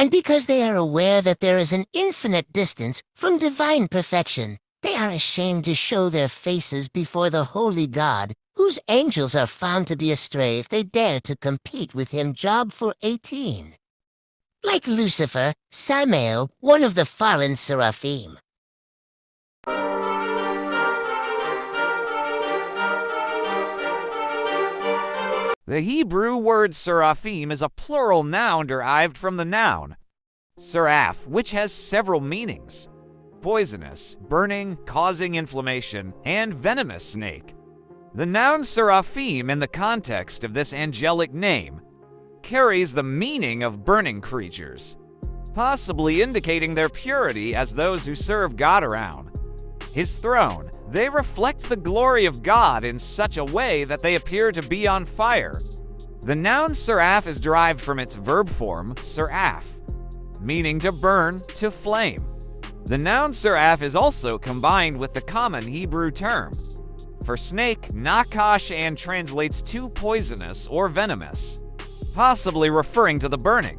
And because they are aware that there is an infinite distance from divine perfection, they are ashamed to show their faces before the holy God, whose angels are found to be astray if they dare to compete with him. Job 4:18. Like Lucifer, Samael, one of the fallen seraphim. The Hebrew word seraphim is a plural noun derived from the noun seraph, which has several meanings: poisonous, burning, causing inflammation, and venomous snake. The noun seraphim, in the context of this angelic name, carries the meaning of burning creatures, possibly indicating their purity as those who serve God around his throne. They reflect the glory of God in such a way that they appear to be on fire. The noun seraph is derived from its verb form, seraph, meaning to burn, to flame. The noun seraph is also combined with the common Hebrew term for snake, nakash, and translates to poisonous or venomous, possibly referring to the burning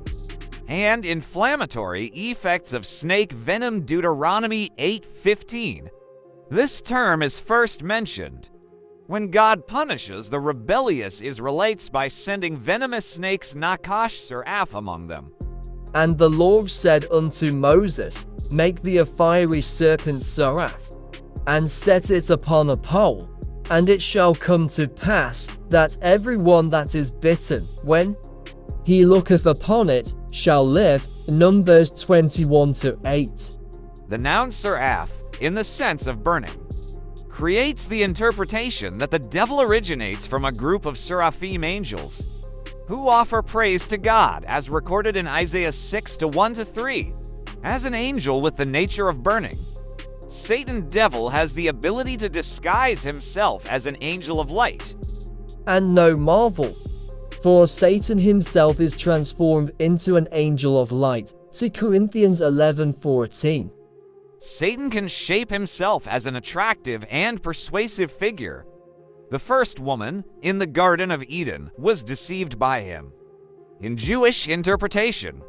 and inflammatory effects of snake venom. Deuteronomy 8:15. This term is first mentioned when God punishes the rebellious Israelites by sending venomous snakes, nakash, seraph, among them. And the Lord said unto Moses, Make thee a fiery serpent seraph, and set it upon a pole. And it shall come to pass, that every one that is bitten, when he looketh upon it, shall live. Numbers 21:8. The noun seraph, in the sense of burning, creates the interpretation that the devil originates from a group of seraphim angels who offer praise to God, as recorded in Isaiah 6:1-3. As an angel with the nature of burning, Satan devil has the ability to disguise himself as an angel of light. And no marvel, for Satan himself is transformed into an angel of light. 2 Corinthians 11:14. Satan can shape himself as an attractive and persuasive figure. The first woman in the Garden of Eden was deceived by him. In Jewish interpretation,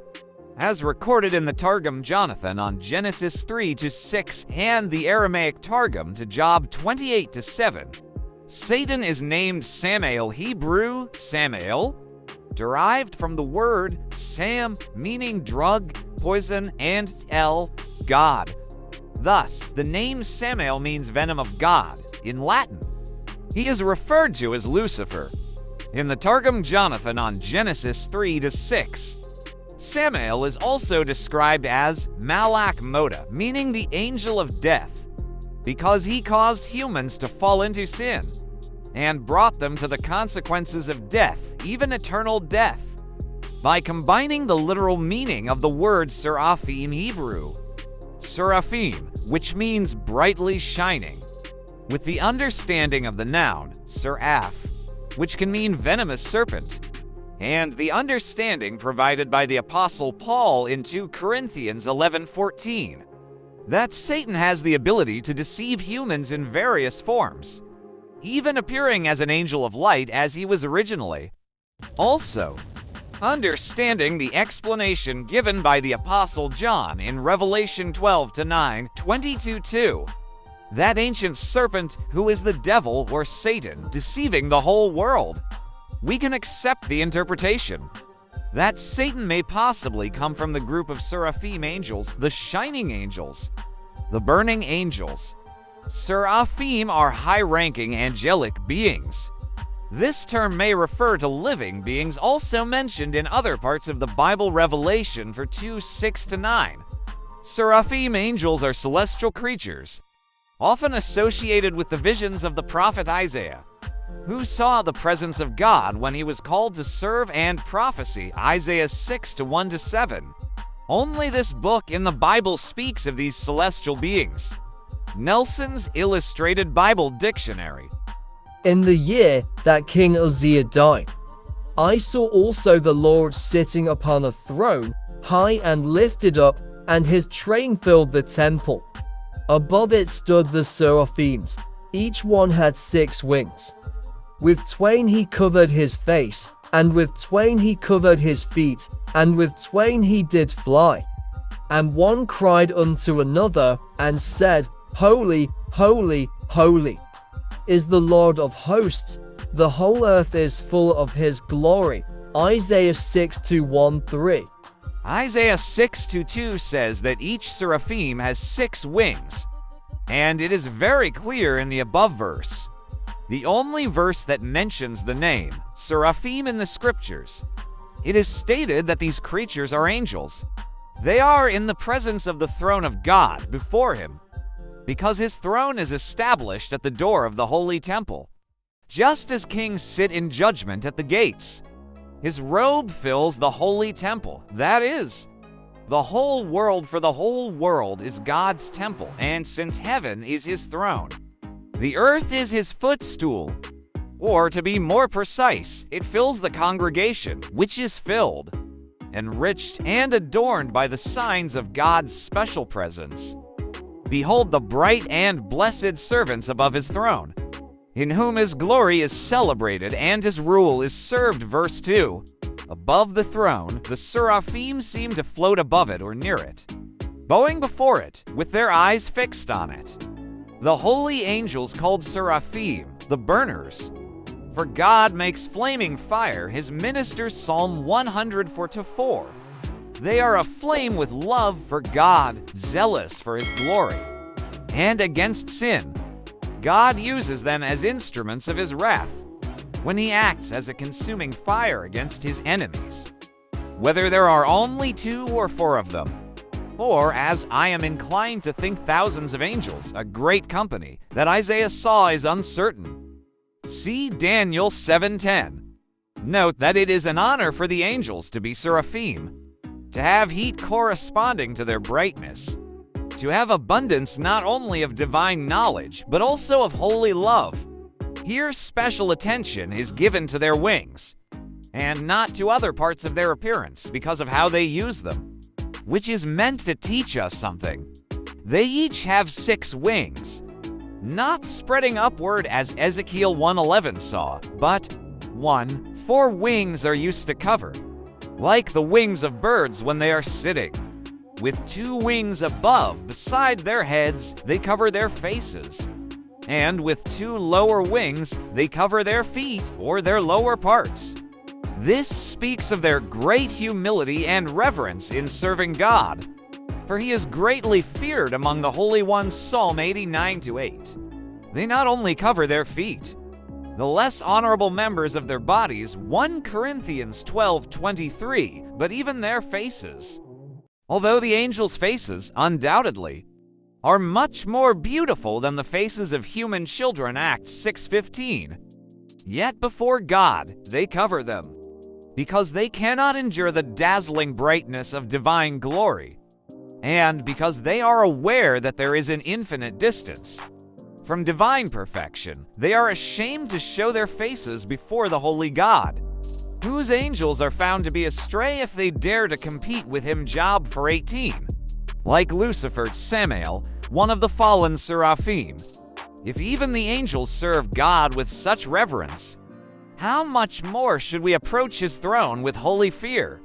as recorded in the Targum Jonathan on Genesis 3-6 and the Aramaic Targum to Job 28-7, Satan is named Samael, Hebrew Samael, derived from the word Sam, meaning drug, poison, and El, God. Thus, the name Samael means venom of God in Latin. He is referred to as Lucifer. In the Targum Jonathan on Genesis 3-6, Samael is also described as Malach Moda, meaning the angel of death, because he caused humans to fall into sin and brought them to the consequences of death, even eternal death, by combining the literal meaning of the word seraphim Hebrew, seraphim, which means brightly shining, with the understanding of the noun seraph, which can mean venomous serpent, and the understanding provided by the Apostle Paul in 2 Corinthians 11:14, that Satan has the ability to deceive humans in various forms, even appearing as an angel of light as he was originally. Also, understanding the explanation given by the Apostle John in Revelation 12-9, 22:2, that ancient serpent who is the devil or Satan, deceiving the whole world, we can accept the interpretation that Satan may possibly come from the group of seraphim angels, the shining angels, the burning angels. Seraphim are high-ranking angelic beings. This term may refer to living beings also mentioned in other parts of the Bible. Revelation 2:6-9. Seraphim angels are celestial creatures, often associated with the visions of the prophet Isaiah, who saw the presence of God when he was called to serve and prophesy. Isaiah 6:1-7. Only this book in the Bible speaks of these celestial beings. Nelson's Illustrated Bible Dictionary. In the year that King Uzziah died, I saw also the Lord sitting upon a throne, high and lifted up, and his train filled the temple. Above it stood the seraphims. Each one had 6 wings. With twain he covered his face, And with twain he covered his feet, and with twain he did fly. And one cried unto another, and said, Holy, holy, holy is the Lord of hosts. The whole earth is full of his glory. Isaiah 6:1-3. Isaiah 6:2 says that each seraphim has 6 wings, and it is very clear in the above verse, the only verse that mentions the name seraphim in the scriptures. It is stated that these creatures are angels. They are in the presence of the throne of God before him, because his throne is established at the door of the holy temple. Just as kings sit in judgment at the gates, his robe fills the holy temple. That is, the whole world, for the whole world is God's temple, and since heaven is his throne, the earth is his footstool. Or to be more precise, it fills the congregation, which is filled, enriched, and adorned by the signs of God's special presence. Behold the bright and blessed servants above his throne, in whom his glory is celebrated and his rule is served. Verse 2. Above the throne, the seraphim seem to float above it or near it, bowing before it, with their eyes fixed on it. The holy angels called seraphim, the burners. For God makes flaming fire his ministers. Psalm 104:4. They are aflame with love for God, zealous for his glory. And against sin, God uses them as instruments of his wrath, when he acts as a consuming fire against his enemies. Whether there are only 2 or 4 of them, or, as I am inclined to think, thousands of angels, a great company, that Isaiah saw is uncertain. See Daniel 7:10. Note that it is an honor for the angels to be seraphim, to have heat corresponding to their brightness, to have abundance not only of divine knowledge, but also of holy love. Here special attention is given to their wings, and not to other parts of their appearance because of how they use them, which is meant to teach us something. They each have 6 wings, not spreading upward as Ezekiel 1:11 saw, but 1. 4 wings are used to cover, like the wings of birds when they are sitting. With 2 wings above, beside their heads, they cover their faces. And with 2 lower wings, they cover their feet or their lower parts. This speaks of their great humility and reverence in serving God, for he is greatly feared among the holy ones. Psalm 89:8. They not only cover their feet, the less honorable members of their bodies, 1 Corinthians 12:23, but even their faces. Although the angels' faces, undoubtedly, are much more beautiful than the faces of human children, Acts 6:15, yet before God they cover them, because they cannot endure the dazzling brightness of divine glory, and because they are aware that there is an infinite distance from divine perfection. They are ashamed to show their faces before the holy God, whose angels are found to be astray if they dare to compete with him. Job 4:18. Like Lucifer, Samael, one of the fallen seraphim. If even the angels serve God with such reverence, how much more should we approach his throne with holy fear?